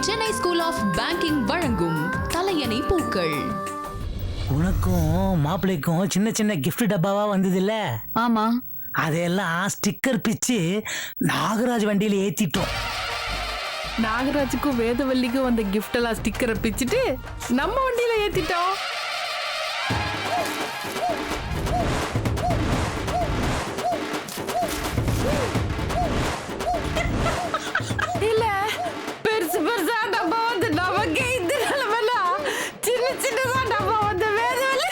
Chennai school of banking வழங்கும் தலையணை பூக்கள். உனக்கும் மாப்பிள்ளைக்கும் சின்ன சின்ன கிஃப்ட் டப்பாவா வந்தது இல்ல? ஆமா. அதையெல்லாம் ஸ்டிக்கர் பிச்சு நாகராஜ் வண்டியில ஏத்திட்டோம். நாகராஜுக்கும் வேதவல்லிக்கும் வந்த கிஃப்ட் எல்லாம் ஸ்டிக்கரை பிச்சுட்டு நம்ம வண்டியில ஏத்திட்டோம். இல்ல பெருசு பெருசா டப்பா வந்து நமக்கே இந்த நிலைமையில சின்ன சின்னதா டப்பா வந்து வேதவல்லி.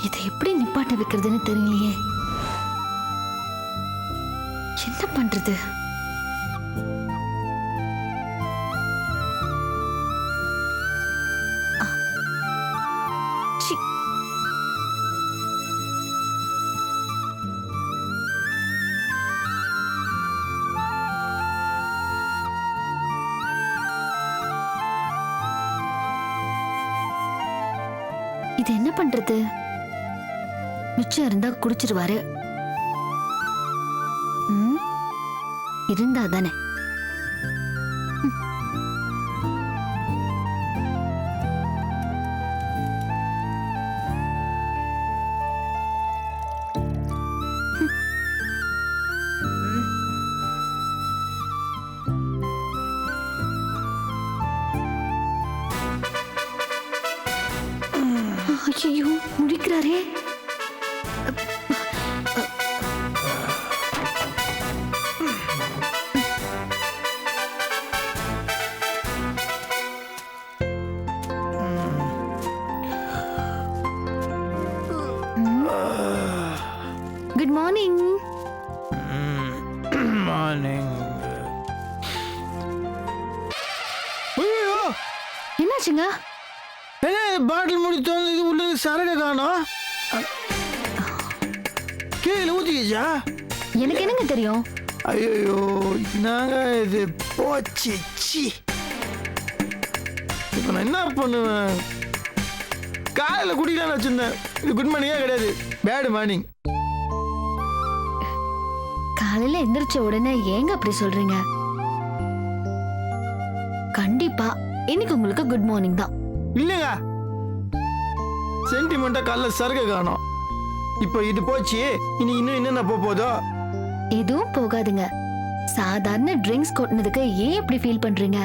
இதை எப்படி நிப்பாட்ட வைக்கிறதுன்னு தெரியலையே. என்ன பண்றது? சி. இது என்ன பண்றது? மிச்சம் இருந்தா குடிச்சிருவாரு. இருந்தா தானே. ஐயோ முடிக்கிறாரே. Good morning. மார்னிங். என்னாச்சுங்க? பாட்டில் மூடி தோணுது, உள்ள சரடை காணோம். கீழே ஊத்திக்கிச்சா? எனக்கு என்னங்க தெரியும்? ஐயோ நாங்க இது போச்சு. இப்ப நான் என்ன பண்ணுவேன்? காலையில குடிக்கலாம்னு வச்சிருந்தேன். இது குட் மார்னிங்கே கிடையாது, பேட் மார்னிங். காலையில எந்திரிச்ச உடனே ஏங்க அப்படி சொல்றீங்க? கண்டிப்பா இன்னைக்கு உங்களுக்கு குட் மார்னிங் தான். இல்லைங்க, சென்டிமெண்டா காலைல சரக்கு காணோம். இப்போ இது போச்சு, இனி இன்னும் என்னென்ன போதோ? எதுவும் போகாதுங்க. சாதாரண ட்ரிங்க்ஸ் கொட்டினதுக்கு ஏன் இப்படி ஃபீல் பண்றீங்க?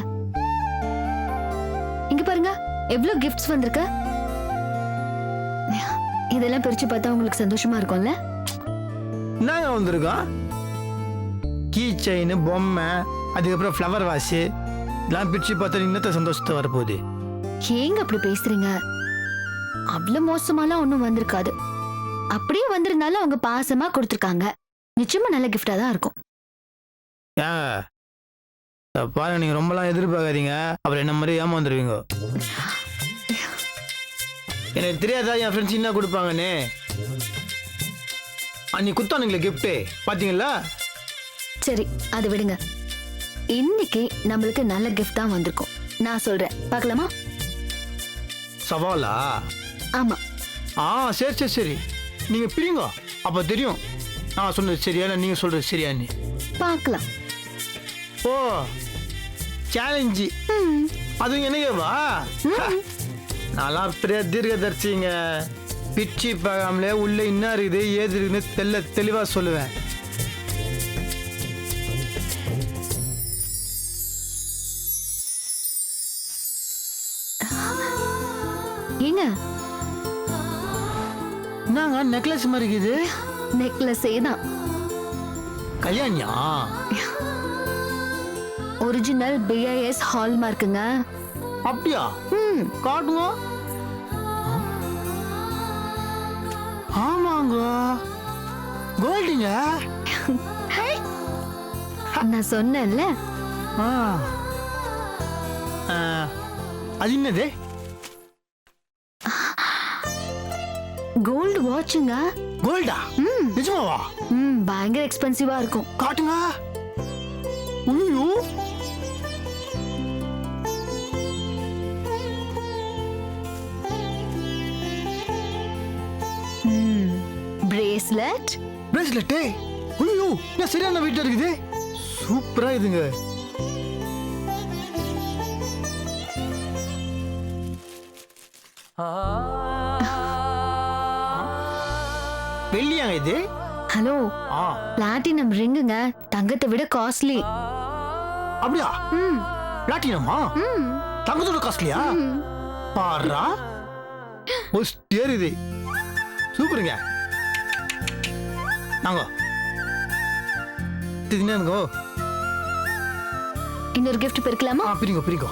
இங்க பாருங்க, எவ்வளவு கிஃப்ட்ஸ் வந்திருக்கு. இதெல்லாம் பிரிச்சு பார்த்தா உங்களுக்கு சந்தோஷமா இருக்கும்ல? நாங்க வந்திருக்கோம். கீ செயின், பொம்மை, அதுக்கப்புறம் ஃப்ளவர் வாஷ், இதெல்லாம் பிரிச்சு பார்த்தா இன்னத்த சந்தோஷத்தை வரப்போகுது. ஏங்க அப்படி பேசுறீங்க? அவ்வளவு மோசமாலாம் ஒண்ணும் வந்திருக்காது. அப்படியே வந்திருந்தாலும் அவங்க பாசமா கொடுத்துருக்காங்க. நிச்சயமா நல்ல கிஃப்டா தான் இருக்கும். ஏங்க பாருங்க, நீங்க ரொம்பலாம் எதிர்பார்க்காதீங்க, அப்புறம் என்ன மாதிரி ஏமாந்துருவீங்க. எனக்கு தெரியாதா என் ஃப்ரெண்ட்ஸ் என்ன கொடுப்பாங்கன்னு? அன்னைக்கு குத்தானுங்களே கிஃப்ட் பாத்தீங்களா? சரி, அது விடுங்க. இன்னைக்கு நம்மளுக்கு நல்ல கிஃப்ட் தான் வந்திருக்கும். நான் சொல்றேன், பார்க்கலாமா? சவாலா? ஆமா. சரி, நீங்க பிரிங்க, அப்ப தெரியும் நான் சொன்னது சரியா நீங்க சொல்றது சரியான்னு. பார்க்கலாம். ஓ, சேலஞ்சு. அது என்னவா? நான்லாம் பெரிய தீர்க்கதரிசிங்க. பிச்சு பார்க்காமலே உள்ள என்ன இருக்குது ஏது இருக்குன்னு தெளிவா சொல்லுவேன். ஏங்க, என்னங்க நெக்லஸ் மாதிரி இருக்குது? நெக்லஸே தான். கல்யாணியா? ஒரிஜினல் BIS ஹால்மார்க்குங்க. அப்படியா? காட்டுங்க. ஆமாங்க, கோல்டுங்க. நான் சொன்னேன்ல. அது என்னது? கோல்டு வாட்சுங்க. கோல்டா? நிஜமாவா? பயங்கர எக்ஸ்பென்சிவா இருக்கும். காட்டுங்க. ஐயோ பிரேஸ்லெட். பிரேஸ்லெட்டே. ஐயோ நான் சரியான வீட்டில் இருக்குது. சூப்பரா இதுங்க. வெள்ளியாங்க இது? ஹலோ, ஆ பிளாட்டினம் ரிங்குங்க. தங்கத்தை விட காஸ்ட்லி. அப்படியா? பிளாட்டினமா? தங்கத்தோட காஸ்ட்லியா? பாரா ஒஸ்டியர் இது. சூப்பருங்க. நாங்க தின்னோ. இன்னொரு gift பெருக்கலாமா? பிரிங்கோ பிரிங்கோ.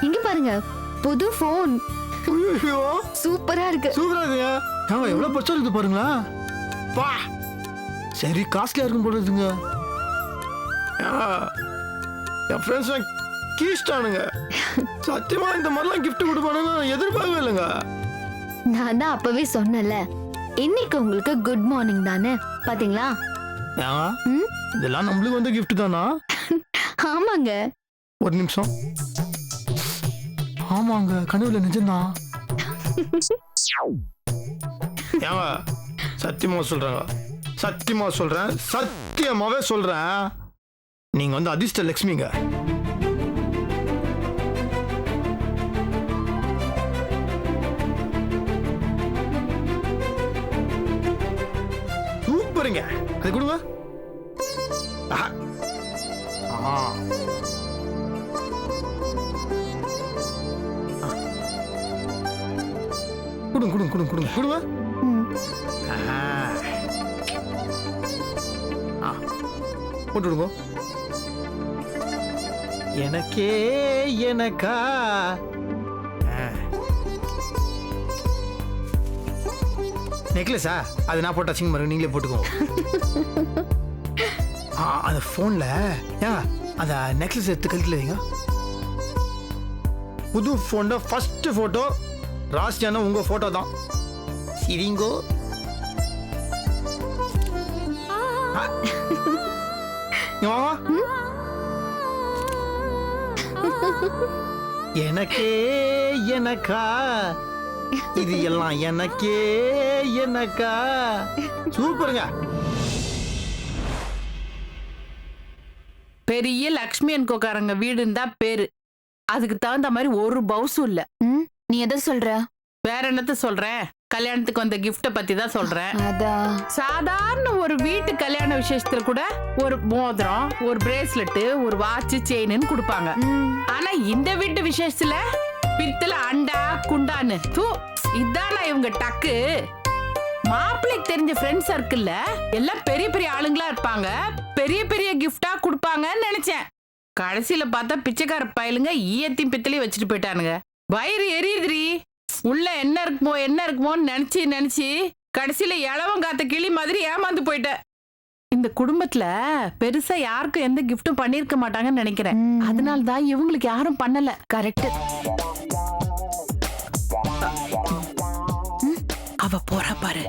இங்க பாருங்க, புது போன். ஐயோ சூப்பரா இருக்கு. சூப்பரா இருக்குங்க. நாங்க எவ்வளவு பச்சை இருக்குது பாருங்களா. பா சரி காஸ்ட்லியா இருக்கும் போல இருக்குங்க. என் ஃப்ரெண்ட்ஸ் கீஸ்டானுங்க. சத்தியமா இந்த மாதிரிலாம் கிஃப்ட் கொடுப்பானுன்னு நான் எதிர்பார்க்கவே இல்லைங்க. நான் தான் அப்பவே சொன்னல, இன்னைக்கு உங்களுக்கு குட் மார்னிங் தானே. பாத்தீங்களா? ம்? இதெல்லாம் நம்மளுக்கு வந்து கிஃப்ட் தானா? ஆமாங்க. ஒரு நிமிஷம். ஆமாங்க, கனவுல நிஜம்தான். ஏங்க சத்தியமா சொல்றாங்க, சத்தியமா சொல்றேன், சத்தியமாவே சொல்றேன், நீங்க வந்து அதிர்ஷ்ட லட்சுமிங்க. சூப்பருங்க. அது கொடுங்க. ஆஹா. ஆ. கொடுங்க கொடுங்க கொடுங்க கொடுங்க கொடுங்க. ம். போட்டு விடுங்க. எனக்கே எனக்கா. நெக்லஸா? அது நான் போட்டு வச்சுங்க பாருங்க, நீங்களே போட்டுக்கோங்க. அந்த ஃபோன்ல அந்த நெக்லஸ் எடுத்து கழுத்துல வைங்க. புது ஃபோன்ல ஃபர்ஸ்ட் போட்டோ ராசியான உங்க போட்டோ தான். சிரிங்கோ. எனக்கே எனக்கா, இது எல்லாம் எனக்கே எனக்கா. சூப்பருங்க. பெரிய லக்ஷ்மி அண்ட் கோக்காரங்க வீடுன்னு தான் பேரு. அதுக்கு தகுந்த மாதிரி ஒரு பவுசும் இல்ல. நீ எதை சொல்ற? வேற என்னத்த சொல்றேன், கல்யாணத்துக்கு வந்த கிஃப்ட பத்தி தான் சொல்றேன். அதான் சாதாரண ஒரு வீட்டு கல்யாண விசேஷத்துல கூட ஒரு மோதிரம், ஒரு பிரேஸ்லெட், ஒரு வாட்ச், செயின்னு கொடுப்பாங்க. ஆனா இந்த வீட்டு விசேஷத்துல பித்தளை அண்டா குண்டான்னு இதானா இவங்க டக்கு. மாப்பிள்ளைக்கு தெரிஞ்ச ஃப்ரெண்ட் சர்க்கிள்ல எல்லாம் பெரிய பெரிய ஆளுங்களா இருப்பாங்க, பெரிய பெரிய கிஃப்டா கொடுப்பாங்கன்னு நினைச்சேன். கடைசியில பார்த்தா பிச்சைக்கார பயலுங்க ஈயத்தையும் பித்தளையும் வச்சுட்டு போயிட்டானுங்க. வயிறு எரியுதுரி. உள்ள என்ன இருக்குமோன்னு நினைச்சு நினைச்சு கடைசியில இளவம் காத்த கிளி மாதிரி ஏமாந்து போயிட்டேன். இந்த குடும்பத்துல பெருசா யாருக்கும் எந்த கிஃப்டும் பண்ணிருக்க மாட்டாங்கன்னு நினைக்கிறேன். அதனாலதான் இவங்களுக்கு யாரும் பண்ணல. கரெக்ட். அவ போறா பாரு.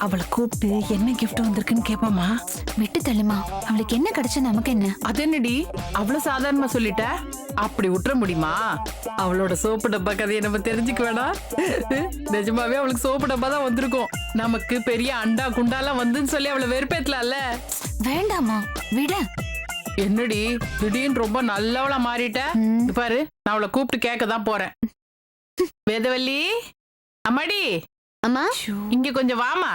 அவளை கூப்பிட்டு என்ன கிஃப்ட் வந்திருக்குன்னு கேப்பமா. விட்டு தள்ளுமா, அவளுக்கு என்ன கிடைச்சா நமக்கு என்ன? அது என்னடி அவ்வளவு சாதாரணமா சொல்லிட்ட? அப்படி விட்டுற முடியுமா? அவளோட சோப்பு டப்பா கதையை நம்ம தெரிஞ்சுக்க வேணாம். நிஜமாவே அவளுக்கு சோப்பு டப்பா தான் வந்திருக்கும். நமக்கு பெரிய அண்டா குண்டாலாம் வந்துன்னு சொல்லி அவளை வெறுப்பேத்தலாம்ல. வேண்டாமா, விட. என்னடி திடீர்னு ரொம்ப நல்லவளா மாறிட்ட பாரு. நான் அவளை கூப்பிட்டு கேட்க தான் போறேன். வேதவல்லி அம்மாடி, அம்மா இங்க கொஞ்சம் வாமா.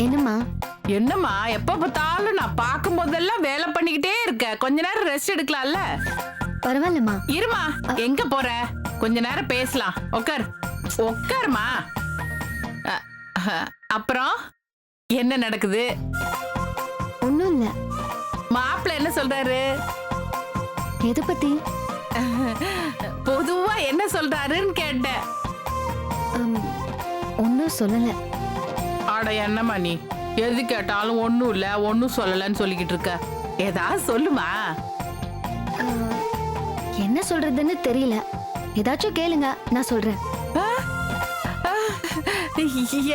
என்னம்மா? என்னம்மா எப்ப பார்த்தாலும் நான் பார்க்கும் போதெல்லாம் வேலை பண்ணிக்கிட்டே இருக்க, கொஞ்ச நேரம் ரெஸ்ட் எடுக்கலாம்ல? பரவாயில்லம்மா. இருமா, எங்க போற? கொஞ்ச நேரம் பேசலாம். உட்கார் உட்காருமா. அப்புறம் என்ன நடக்குது? ஒண்ணும் இல்ல. மாப்பிள்ளை என்ன சொல்றாரு? எதை பத்தி? பொதுவா என்ன சொல்றாருன்னு கேட்டேன். ஒன்னும் சொல்லல. ஆட என்னம்மா நீ எது கேட்டாலும் ஒன்னும் இல்ல ஒன்னும் சொல்லலன்னு சொல்லிக்கிட்டு இருக்க. ஏதாவது சொல்லுமா. என்ன சொல்றதுன்னு தெரியல. ஏதாச்சும் கேளுங்க, நான் சொல்றேன்.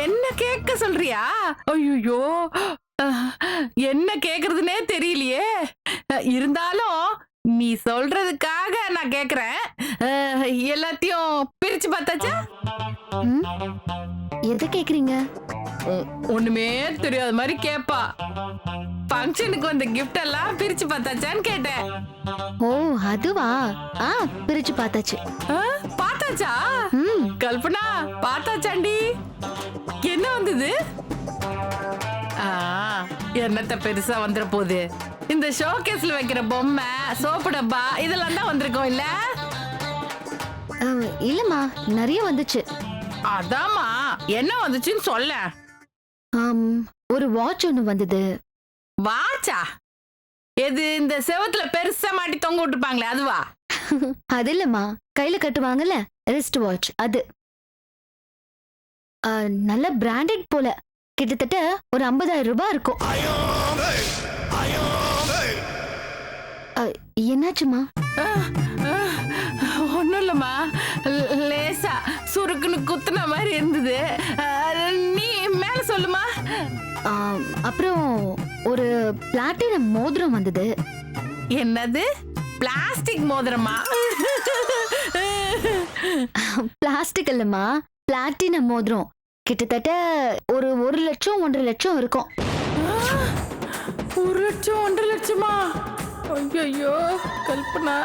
என்ன கேட்க சொல்றியா? ஐயோ, என்ன கேக்குறதுனே தெரியலையே. இருந்தாலும் நீ சொல்றதுக்காக நான் கேக்குறேன். எல்லாத்தையும் பிரிச்சு பார்த்தாச்சா? ம்? எதை கேக்குறீங்க? ஒண்ணுமே தெரியாத மாதிரி கேப்பா. ஃபங்க்ஷனுக்கு வந்த கிஃப்ட் எல்லாம் பிரிச்சு பார்த்தாச்சான்னு கேட்டேன். ஓ, அதுவா? பிரிச்சு பார்த்தாச்சு. பார்த்தாச்சா? ம். கல்பனா, பார்த்தாச்சாண்டி? என்ன வந்தது? என்னத்த பெருசா வந்துற போகுது? இந்த ஷோகேஸ்ல வைக்கிற பொம்மை, சோப்பு டப்பா இதெல்லாம் தான் வந்திருக்கோம் இல்ல? இல்லம்மா, நிறைய வந்துச்சு. அதாம்மா, என்ன வந்துச்சுன்னு சொல்ல. ஒரு வாட்ச் ஒண்ணு வந்தது. வாட்சா? எது இந்த செவத்துல பெருசா மாட்டி தொங்க விட்டுருப்பாங்களே அதுவா? அது இல்லம்மா, கையில கட்டுவாங்கல்ல, ரிஸ்ட் வாட்ச் அது. நல்ல பிராண்டட் போல, கிட்டத்தட்ட ஒரு 50,000 ரூபாய் இருக்கும். என்னாச்சுமா? ஒண்ணும் இல்லம்மா, லேசா சுருக்குன்னு குத்துன மாதிரி இருந்தது. நீ மேல சொல்லுமா. அப்புறம் ஒரு பிளாட்டினம் மோதிரம் வந்தது. என்னது? பிளாஸ்டிக் மோதிரமா? பிளாஸ்டிக் இல்லம்மா, பிளாட்டினம் மோதிரம். கிட்டத்தட்ட ஒரு 1 லட்சம் 1.5 லட்சம் இருக்கும். 1 லட்சம் 1.5 லட்சமா? ஐயோ கல்பனா.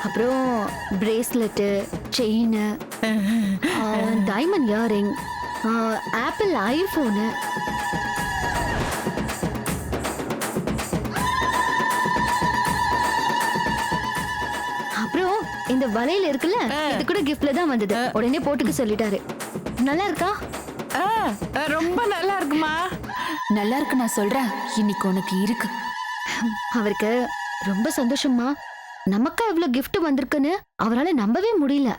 அப்புறம் bracelet, chain, diamond earring, Apple iPhone, அப்புறம் இந்த வளையல் இருக்குல்ல, இது கூட கிஃப்ட்ல தான் வந்தது. உடனே போட்டுக்க சொல்லிட்டாரு. நல்லா இருக்கா? ரொம்ப நல்லா இருக்குமா. நல்லா இருக்கு, நான் சொல்றேன். இன்னைக்கு உனக்கு இருக்கு. அவருக்கு ரொம்ப சந்தோஷமா. நமக்கா இவ்வளவு gift வந்திருக்குன்னு அவரால நம்பவே முடியல.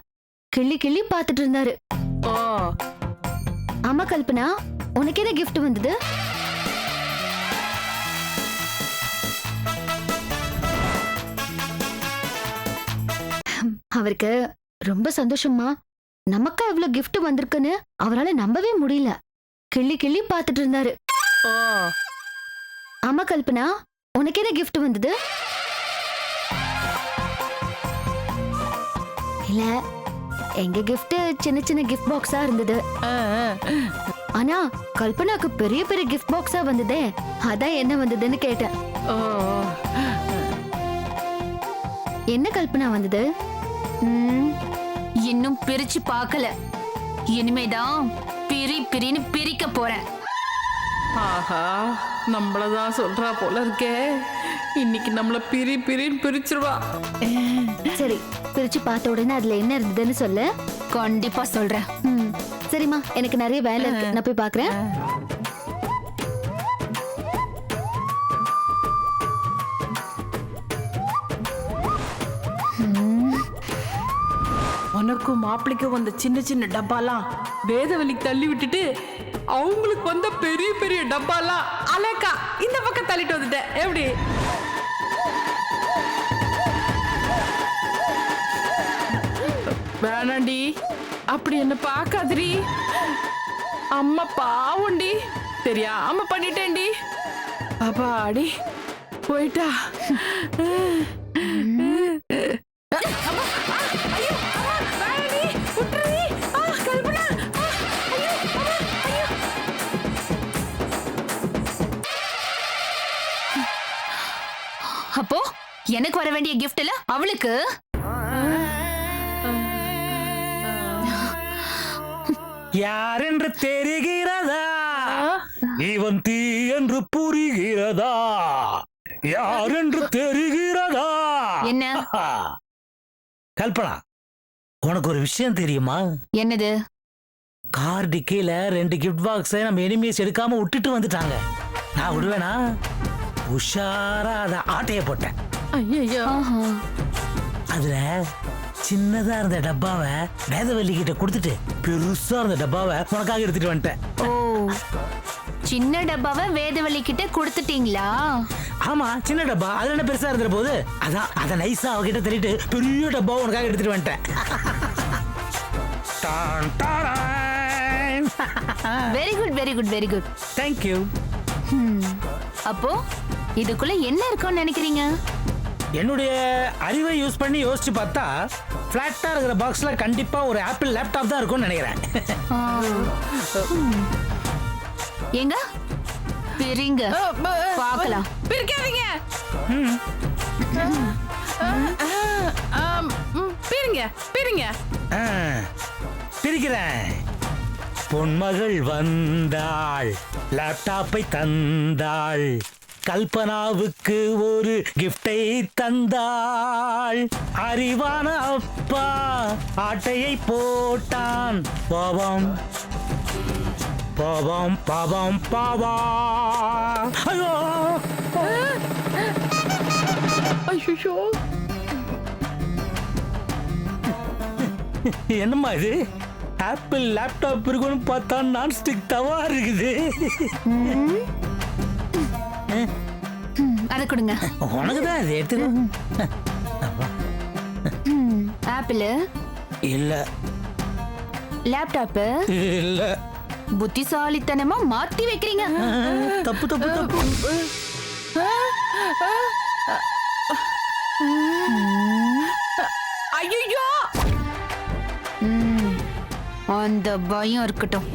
கிள்ளி கிள்ளி பார்த்துட்டு இருந்தாரு. ஓ, ஆமா கல்பனா, உனக்கு என்ன gift வந்தது? அவருக்கு ரொம்ப சந்தோஷமா. நமக்கா இவ்வளவு gift வந்திருக்குன்னு அவரால நம்பவே முடியல. கிள்ளி கிள்ளி பார்த்துட்டு இருந்தாரு. ஓ, ஆமா கல்பனா, உனக்கு என்ன gift வந்தது? இல்ல, எங்க gift சின்ன சின்ன gift பாக்ஸா இருந்தது. ஆனா கல்பனாக்கு பெரிய பெரிய gift பாக்ஸா வந்ததே, அதான் என்ன வந்ததுன்னு கேட்டேன். ஓ, என்ன கல்பனா வந்தது? இன்னும் பிரிச்சு பார்க்கல. இனிமேதான் பிரின்னு பிரிக்க போறேன். ஆஹா, நம்மளதான் சொல்றா போல இருக்கே. இன்னைக்கு நம்மள பிரின்னு பிரிச்சிருவா. சரி, பிரிச்சு பார்த்த உடனே அதுல என்ன இருந்ததுன்னு சொல்லு. கண்டிப்பா சொல்றேன். சரிம்மா, எனக்கு நிறைய வேலை இருக்கு, நான் போய் பாக்குறேன். உனக்கும் மாப்பிளைக்கும் வந்த சின்ன சின்ன டப்பாலாம் வேதவலிக்கு தள்ளி விட்டுட்டு, அவங்களுக்கு வந்த பெரிய பெரிய டப்பாலாம் அலக்கா இந்த பக்கம் தள்ளிட்டு வந்துட்டேன். எப்படி? வேணாண்டி, அப்படி என்ன பாக்காதடி. அம்மா பாவண்டி, தெரியாம பண்ணிட்டேன்டி. அப்பாடி போயிட்டா. அப்போ எனக்கு வர வேண்டிய gift இல்ல அவளுக்கு? யாரென்று தெரிகிறதா? இவன் தீ என்று புரிகிறதா? யாரென்று தெரிகிறதா? என்ன? கல்பனா, உனக்கு ஒரு விஷயம் தெரியுமா? என்னது? கார் டிக்கில 2 கிஃப்ட் பாக்ஸை நம்ம எனிமீஸ் எடுக்காம விட்டுட்டு வந்துட்டாங்க. நான் விடுவேனா? உஷாரா அத ஆட்டைய போட்டேன். ஐயோ, அதுல சின்னதா இருந்த டப்பாவை வேதவல்லி கிட்ட கொடுத்துட்டு பெருசா இருந்த டப்பாவை உனக்காக எடுத்துட்டு வந்துட்டேன். ஓ, சின்ன டப்பாவை வேதவல்லி கிட்ட கொடுத்துட்டீங்களா? ஆமா சின்ன டப்பா அதுல என்ன பெருசா இருந்துற போது அதான் அதை நைஸா அவகிட்ட தள்ளிட்டு பெரிய டப்பா உனக்காக எடுத்துட்டு வந்துட்டேன். டான், டாடான். Very good very good very good. Thank you. அப்போ இதுக்குள்ள என்ன இருக்கும்னு நினைக்கிறீங்க? என்னுடைய அறிவை யூஸ் பண்ணி யோசிச்சு பார்த்தா பிளாட்டா இருக்கிற பாக்ஸ்ல கண்டிப்பா ஒரு ஆப்பிள் லேப்டாப் தான் இருக்கும்னு நினைக்கிறேன். எங்க பிரிங்க பார்க்கலாம். பிரிக்காதீங்க. பிரிங்க பிரிங்க. ஆ, பிரிக்கிறேன். பொன்மகள் வந்தாள், லேப்டாப்பை தந்தாள், கல்பனாவுக்கு ஒரு கிஃப்டை தந்தாள். அறிவான அப்பா ஆட்டையை போட்டான். பாவம் பாவம் பாவம் பாவா. ஐயோ ஐயோ என்னம்மா இது? ஆப்பிள் லேப்டாப் இருக்குன்னு பார்த்தா நான்ஸ்டிக் தவா இருக்குது. அத கொடுங்க. உனக்கு தான் அது எடுத்துக்கோ. ஆப்பிள் இல்ல லேப்டாப் இல்ல புத்திசாலித்தனமா மாத்தி வைக்கிறீங்க. தப்பு தப்பு தப்பு. ஐயோ அந்த பயம் இருக்கட்டும்.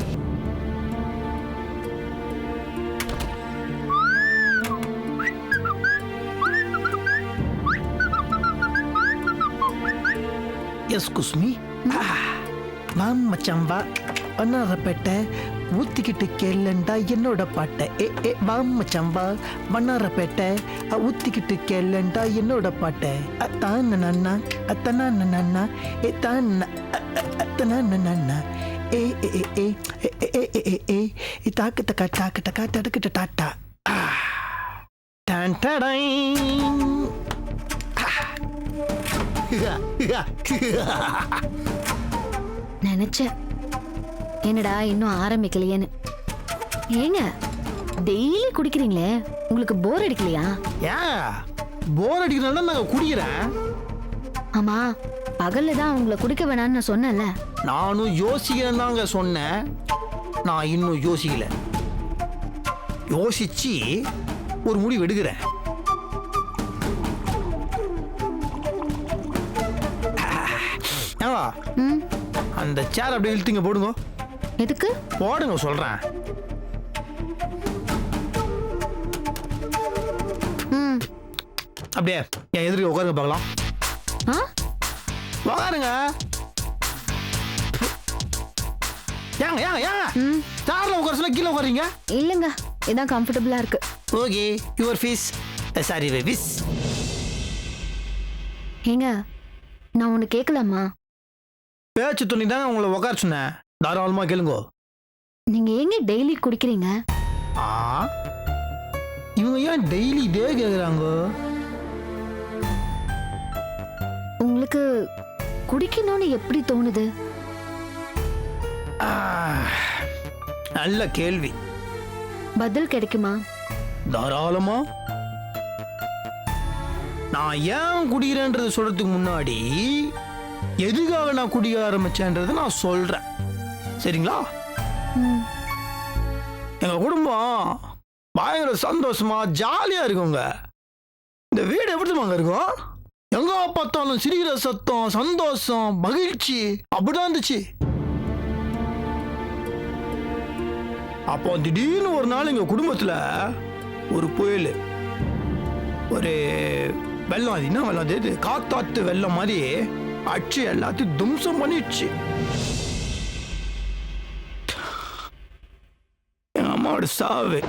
Excuse me. வாம் மச்சான் வா. வண்ணாரப்பேட்டை ஊத்திக்கிட்டு கேளண்டா என்னோட பாட்டை. வாம் மச்சான் வா. வண்ணாரப்பேட்டை ஊத்திக்கிட்டு கேளண்டா என்னோட பாட்டை. அத்தான் நன்னா அத்தனா நன்னா ஏ தான் அத்தனா நன்னா ஏ ஏ ஏ ஏ ஏ ஏ ஏ தாக்கு தக்கா தாக்கு தக்கா தடுக்கிட்ட டாட்டா. டான் டடை. நினைச்சேன் என்னடா இன்னும் ஆரம்பிக்கலையேன்னு. ஏங்க டெய்லி குடிக்கிறீங்களே, உங்களுக்கு போர் அடிக்கலையா? ஏன் போர் அடிக்கிறனால நான் குடிக்கிறேன். ஆமா, பகல்ல தான் உங்களை குடிக்க வேணாம்னு நான் சொன்னேன்ல. நானும் யோசிக்கிறேன் தாங்க சொன்னேன். நான் இன்னும் யோசிக்கல. யோசிச்சு ஒரு முடிவு எடுக்கிறேன். ஏவா அந்த சேர் அப்படியே இழுத்துங்க போடுங்க. எதுக்கு போடுங்க சொல்றேன். அப்படியே என் எதிர்க்க உட்காருங்க பார்க்கலாம். ஆ? உட்காருங்க. ஏங்க ஏங்க ஏங்க சேர்ல உட்கார சொல்ல கீழே உட்காருங்க. இல்லங்க, இதான் கம்ஃபர்டபுளா இருக்கு. Okay your fees. சாரி விஸ். ஏங்க நான் ஒண்ணு கேட்கலாமா? பேச்சு துணி தாங்க உங்களை உட்கார சொன்னேன். தாராளமா கேளுங்க. நீங்க ஏங்க டெய்லி குடிக்கிறீங்க? ஆ இவங்க ஏன் டெய்லி இதே கேக்குறாங்க? உங்களுக்கு குடிக்கணும்னு எப்படி தோணுது? நல்ல கேள்வி. பதில் கிடைக்குமா? தாராளமா. நான் ஏன் குடிக்கிறேன்றது சொல்றதுக்கு முன்னாடி எதுக்காக நான் குடிக்க ஆரம்பிச்சேன்றதை நான் சொல்றேன். சரிங்களா? எங்க குடும்பம் பயங்கர சந்தோஷமா ஜாலியா இருக்குங்க. இந்த வீடு எப்படி இருக்கும்? எங்க பார்த்தாலும் சிரிக்கிற சத்தம், சந்தோஷம், மகிழ்ச்சி அப்படிதான் இருந்துச்சு. அப்போ திடீர்னு ஒரு நாள் எங்க குடும்பத்துல ஒரு புயல், ஒரு வெள்ளம், அது என்ன வெள்ளம், அது காத்தாத்து வெள்ளம் மாதிரி அச்சு எல்லாத்தையும் தும்சம் பண்ணிடுச்சு. எங்க அம்மாவோட சாவு